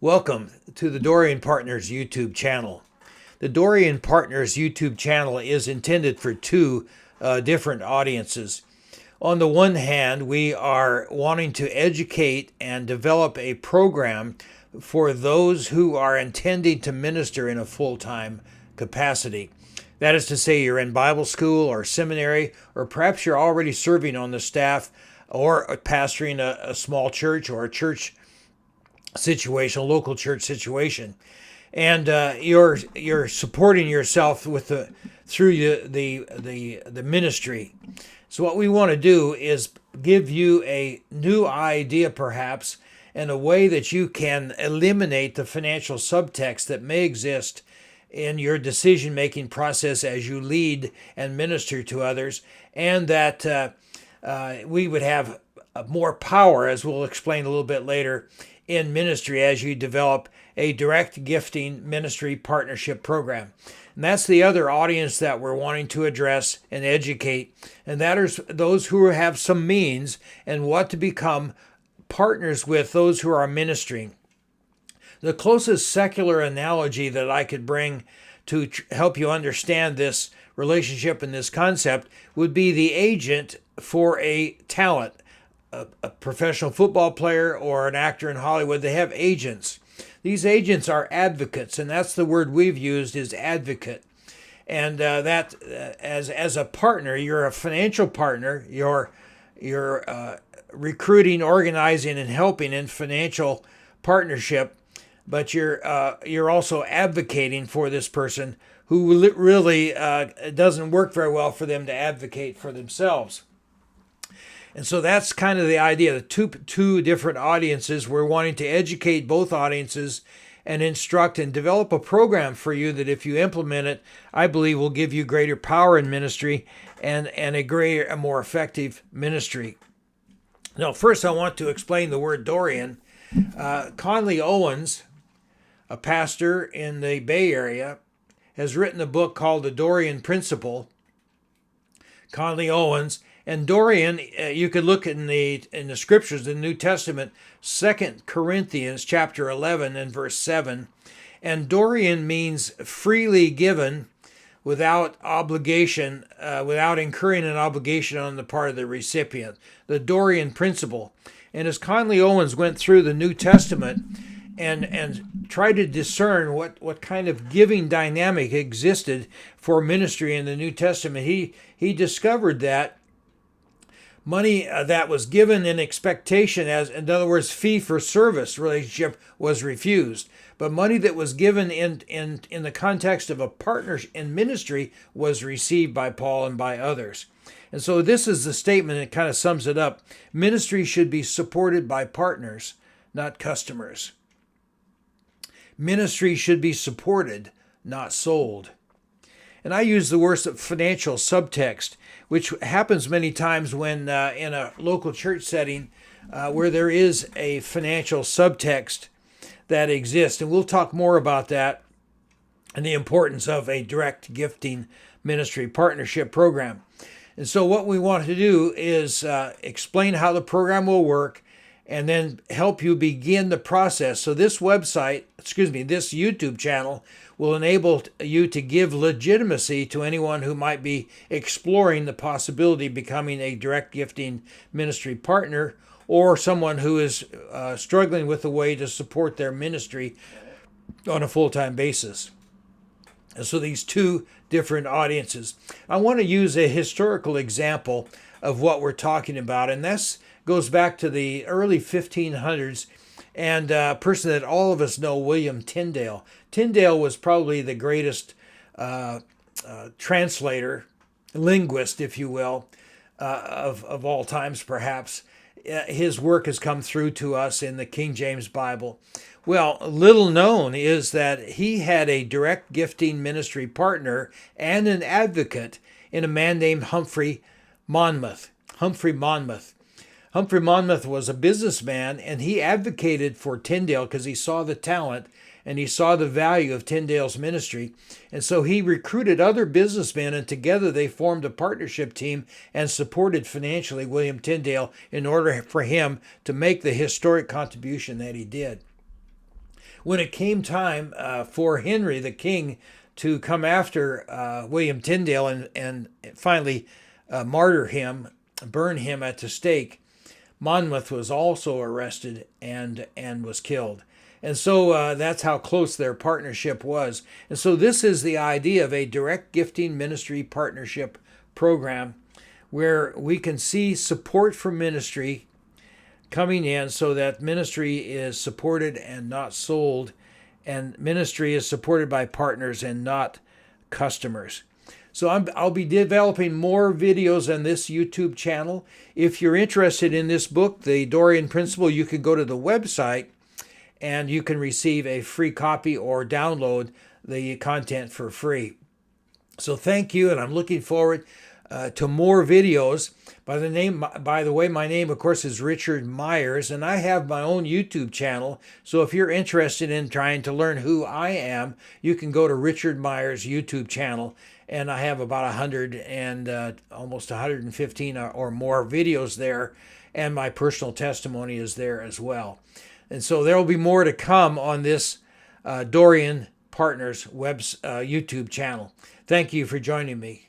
Welcome to the Dorean Partners YouTube channel. The Dorean Partners YouTube channel is intended for two different audiences. On the one hand, we are wanting to educate and develop a program for those who are intending to minister in a full-time capacity. That is to say, you're in Bible school or seminary, or perhaps you're already serving on the staff or pastoring a small church or a church situation, a local church situation, and you're supporting yourself through the ministry. So what we want to do is give you a new idea, perhaps, and a way that you can eliminate the financial subtext that may exist in your decision-making process as you lead and minister to others, and that we would have more power, as we'll explain a little bit later, in ministry as you develop a direct gifting ministry partnership program. And that's the other audience that we're wanting to address and educate, and that is those who have some means and want to become partners with those who are ministering. The closest secular analogy that I could bring to help you understand this relationship and this concept would be the agent for a talent. A professional football player or an actor in Hollywood, they have agents. These agents are advocates, and that's the word we've used, is advocate. And as a partner, you're a financial partner. You're recruiting, organizing, and helping in financial partnership, but you're also advocating for this person who really doesn't work very well for them to advocate for themselves. And so that's kind of the idea, the two different audiences. We're wanting to educate both audiences and instruct and develop a program for you that if you implement it, I believe will give you greater power in ministry and a more effective ministry. Now, first I want to explain the word Dorean. Conley Owens, a pastor in the Bay Area, has written a book called The Dorean Principle. Conley Owens. And Dorean, you could look in the scriptures, the New Testament, 2 Corinthians chapter 11 and verse 7. And Dorean means freely given without obligation, without incurring an obligation on the part of the recipient. The Dorean Principle. And as Conley Owens went through the New Testament and tried to discern what kind of giving dynamic existed for ministry in the New Testament, he discovered that money that was given in expectation, as in other words, fee for service relationship, was refused. But money that was given in the context of a partner in ministry was received by Paul and by others. And so this is the statement that kind of sums it up. Ministry should be supported by partners, not customers. Ministry should be supported, not sold. And I use the word financial subtext, which happens many times when in a local church setting where there is a financial subtext that exists. And we'll talk more about that and the importance of a direct gifting ministry partnership program. And so what we want to do is explain how the program will work and then help you begin the process. So this this YouTube channel will enable you to give legitimacy to anyone who might be exploring the possibility of becoming a direct gifting ministry partner, or someone who is struggling with a way to support their ministry on a full-time basis. And so these two different audiences. I want to use a historical example of what we're talking about, and this goes back to the early 1500s, and a person that all of us know, William Tyndale. Tyndale was probably the greatest translator, linguist, if you will, of all times, perhaps. His work has come through to us in the King James Bible. Well, little known is that he had a direct gifting ministry partner and an advocate in a man named Humphrey Monmouth. Humphrey Monmouth was a businessman, and he advocated for Tyndale because he saw the talent and he saw the value of Tyndale's ministry. And so he recruited other businessmen, and together they formed a partnership team and supported financially William Tyndale in order for him to make the historic contribution that he did. When it came time for Henry the king to come after William Tyndale and finally martyr him, burn him at the stake, Monmouth was also arrested and was killed. And so that's how close their partnership was. And so this is the idea of a direct gifting ministry partnership program where we can see support for ministry coming in so that ministry is supported and not sold, and ministry is supported by partners and not customers. So I'll be developing more videos on this YouTube channel. If you're interested in this book, The Dorean Principle, you can go to the website and you can receive a free copy or download the content for free. So thank you, and I'm looking forward to more videos. By the way, my name, of course, is Richard Myers, and I have my own YouTube channel. So if you're interested in trying to learn who I am, you can go to Richard Myers' YouTube channel, and I have about 100 and almost 115 or more videos there, and my personal testimony is there as well. And so there will be more to come on this Dorean Partners YouTube channel. Thank you for joining me.